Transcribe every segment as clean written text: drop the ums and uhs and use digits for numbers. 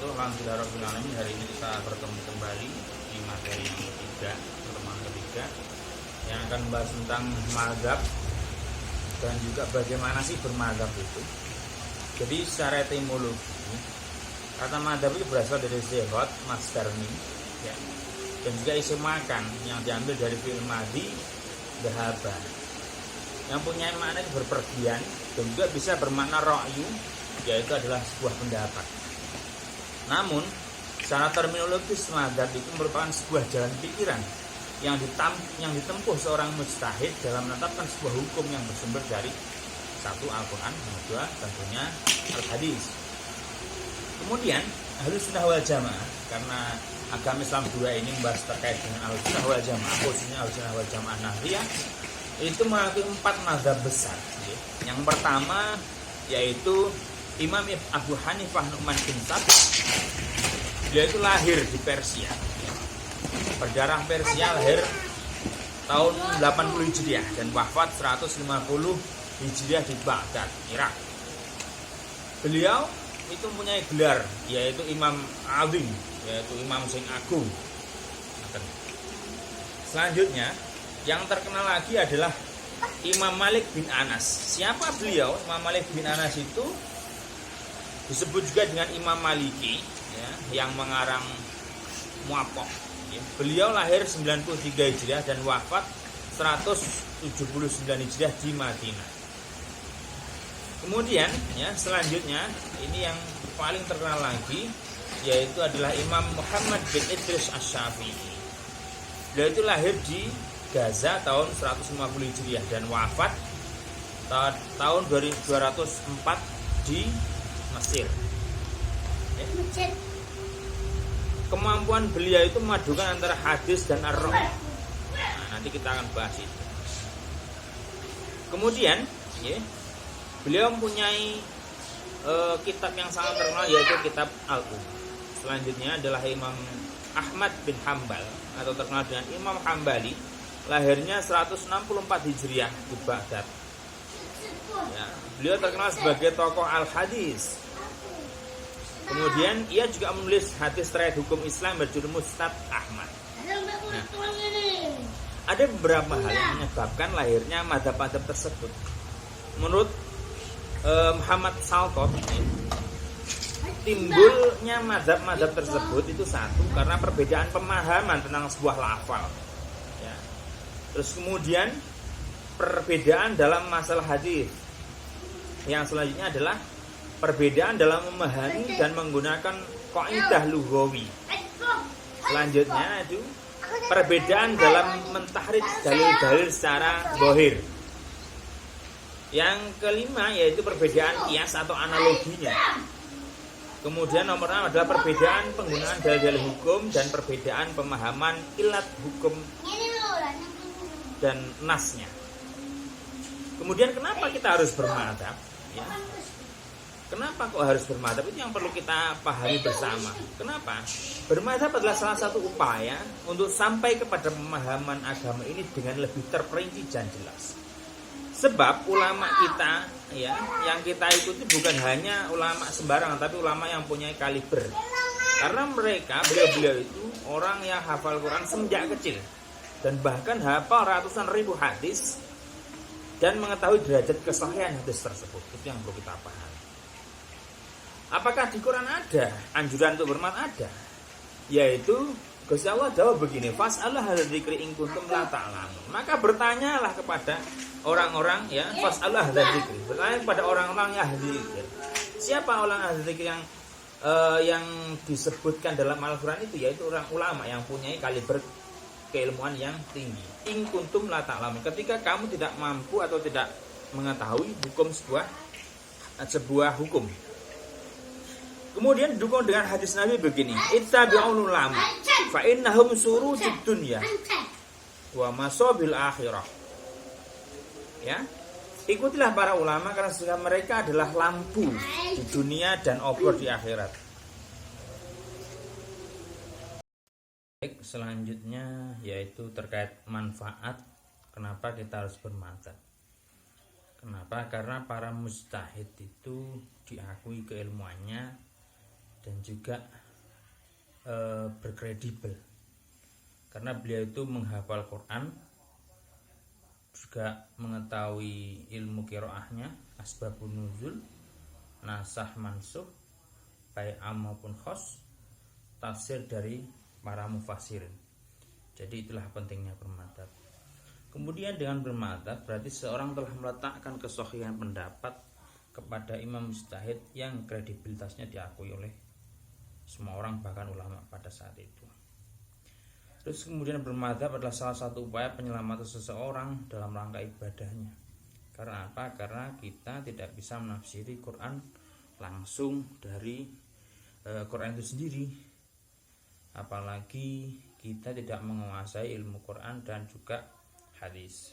wabarakatuh. Alhamdulillahirobbilalamin. Hari ini kita bertemu kembali di materi yang ketiga, pertemuan ketiga, yang akan membahas tentang mazhab dan juga bagaimana sih bermazhab itu. Jadi secara etimologi, kata mazhab itu berasal dari zihot, masdar min, ya, dan juga isim makan yang diambil dari fi'il madhi dhahaba, yang punya makna berpergian dan juga bisa bermakna ra'yu, yaitu adalah sebuah pendapat. Namun secara terminologis mazhab itu merupakan sebuah jalan pikiran yang ditempuh seorang mujtahid dalam menetapkan sebuah hukum yang bersumber dari satu Al-Quran, yang kedua tentunya Al-Hadis. Kemudian Ahlus Sunnah wal Jamaah, karena agama Islam dua ini membahas terkait dengan Ahlus Sunnah wal Jamaah, khususnya Ahlus Sunnah wal Jamaah Nahdliyah, itu mengakui 4 mazhab besar. Yang pertama yaitu Imam Abu Hanifah Nu'man bin Thabit. Dia itu lahir di Persia, berdarah Persia, lahir tahun 80 Hijriah dan wafat 150 Hijriah di Baghdad, Irak. Beliau itu mempunyai gelar yaitu Imam Azim, yaitu Imam sing agung. Selanjutnya yang terkenal lagi adalah Imam Malik bin Anas. Siapa beliau? Imam Malik bin Anas itu disebut juga dengan Imam Maliki, ya, yang mengarang Muwatta. Beliau lahir 93 Hijriah dan wafat 179 Hijriah di Madinah. Kemudian ya, selanjutnya ini yang paling terkenal lagi yaitu adalah Imam Muhammad bin Idris Asy-Syafi'i. Beliau itu lahir di Gaza tahun 150 Hijriah dan wafat tahun 2204 di Mesir. Kemampuan beliau itu memadukan antara hadis dan ar-ra'y. Nanti kita akan bahas itu. Kemudian ya, beliau mempunyai kitab yang sangat terkenal yaitu kitab Al-Um. Selanjutnya adalah Imam Ahmad bin Hambal atau terkenal dengan Imam Hambali, lahirnya 164 Hijriah di Baghdad. Ya, beliau terkenal sebagai tokoh al-hadis. Kemudian ia juga menulis hadis terkait hukum Islam berjudul Mustad Ahmad. Nah, ada beberapa hal yang menyebabkan lahirnya mazhab-mazhab tersebut. Menurut Muhammad Saltot, timbulnya mazhab-mazhab tersebut itu satu karena perbedaan pemahaman tentang sebuah lafal. Ya. Terus kemudian perbedaan dalam masalah hadis. Yang selanjutnya adalah perbedaan dalam memahami dan menggunakan kaidah lughawi. Selanjutnya itu perbedaan dalam mentahrid dalil-dalil secara zahir. Yang kelima yaitu perbedaan kias atau analoginya. Kemudian nomor 6 adalah perbedaan penggunaan dalil-dalil hukum dan perbedaan pemahaman ilat hukum dan nasnya. Kemudian kenapa kita harus bermadzhab? Ya. Kenapa kok harus bermadzhab? Itu yang perlu kita pahami bersama. Kenapa? Bermadzhab adalah salah satu upaya untuk sampai kepada pemahaman agama ini dengan lebih terperinci dan jelas. Sebab ulama kita ya, yang kita ikuti bukan hanya ulama sembarangan, tapi ulama yang punya kaliber. Karena mereka, beliau-beliau itu orang yang hafal Quran semenjak kecil dan bahkan hafal ratusan ribu hadis dan mengetahui derajat kesahihan hadis tersebut. Itu yang perlu kita pahami. Apakah di Quran ada anjuran untuk bermadzhab? Ada. Yaitu Gusti Allah jawab begini, fas'allah hadzikri in kuntum la ta'lamun. Maka bertanyalah kepada orang-orang ya, fas'allah hadzikri. Bertanya kepada orang-orang yang ahli zikir. Siapa orang ahli zikir yang disebutkan dalam Al-Qur'an itu? Yaitu orang ulama yang punya kaliber keilmuan yang tinggi. In kuntum la ta'lamun. Ketika kamu tidak mampu atau tidak mengetahui hukum sebuah hukum. Kemudian didukung dengan hadis Nabi begini, ittabi'ul ulama fa innahum surujud dunya wa masabil akhirah. Ya. Ikutilah para ulama karena sesungguhnya mereka adalah lampu di dunia dan obor di akhirat. Baik, selanjutnya yaitu terkait manfaat. Kenapa kita harus bermadzhab? Kenapa? Karena para mujtahid itu diakui keilmuannya dan juga berkredibel, karena beliau itu menghafal Quran, juga mengetahui ilmu qiraahnya, asbabun nuzul, nasah mansuh, baik am maupun khos, tafsir dari para mufassirin. Jadi itulah pentingnya bermadzhab. Kemudian dengan bermadzhab berarti seorang telah meletakkan kesahihan pendapat kepada imam mujtahid yang kredibilitasnya diakui oleh semua orang, bahkan ulama pada saat itu. Terus kemudian bermadzhab adalah salah satu upaya penyelamatan seseorang dalam rangka ibadahnya. Karena apa? Karena kita tidak bisa menafsiri Quran langsung dari Quran itu sendiri, apalagi kita tidak menguasai ilmu Quran dan juga hadis.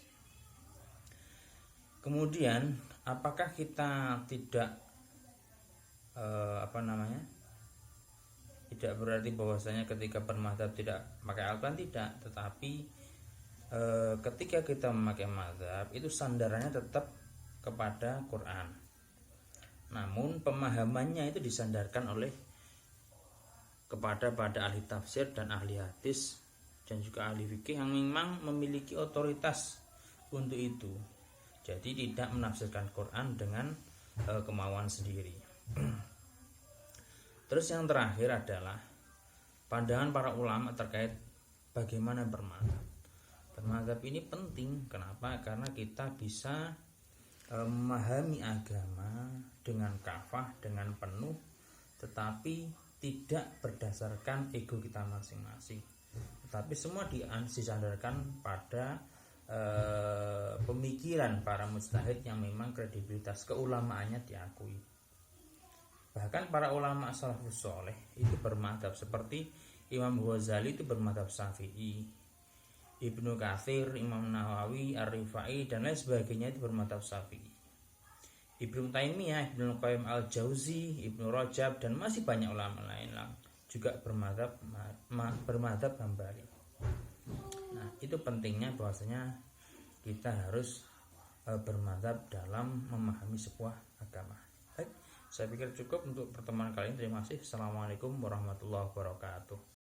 Kemudian apakah kita tidak tidak berarti bahwasanya ketika bermadzhab tidak pakai Al-Quran? Tidak, tetapi ketika kita memakai mazhab itu sandarannya tetap kepada Quran, namun pemahamannya itu disandarkan oleh kepada ahli tafsir dan ahli hadis dan juga ahli fikih yang memang memiliki otoritas untuk itu. Jadi tidak menafsirkan Quran dengan kemauan sendiri. Terus yang terakhir adalah pandangan para ulama terkait bagaimana bermadzhab. Bermadzhab ini penting. Kenapa? Karena kita bisa memahami agama dengan kafah, dengan penuh, tetapi tidak berdasarkan ego kita masing-masing, tetapi semua disandarkan pada pemikiran para mujtahid yang memang kredibilitas keulamaannya diakui. Bahkan para ulama salafus soleh itu bermadzhab, seperti Imam Ghazali itu bermadzhab Syafi'i, Ibnu Katsir, Imam Nawawi, Ar-Rifai dan lain sebagainya itu bermadzhab Syafi'i. Ibnu Taimiyah, Ibnu Qayyim Al-Jauzi, Ibnu Rajab dan masih banyak ulama lain juga bermadzhab Hambali. Nah, itu pentingnya bahwasanya kita harus bermadzhab dalam memahami sebuah agama. Baik, saya pikir cukup untuk pertemuan kali ini. Terima kasih. Assalamualaikum warahmatullahi wabarakatuh.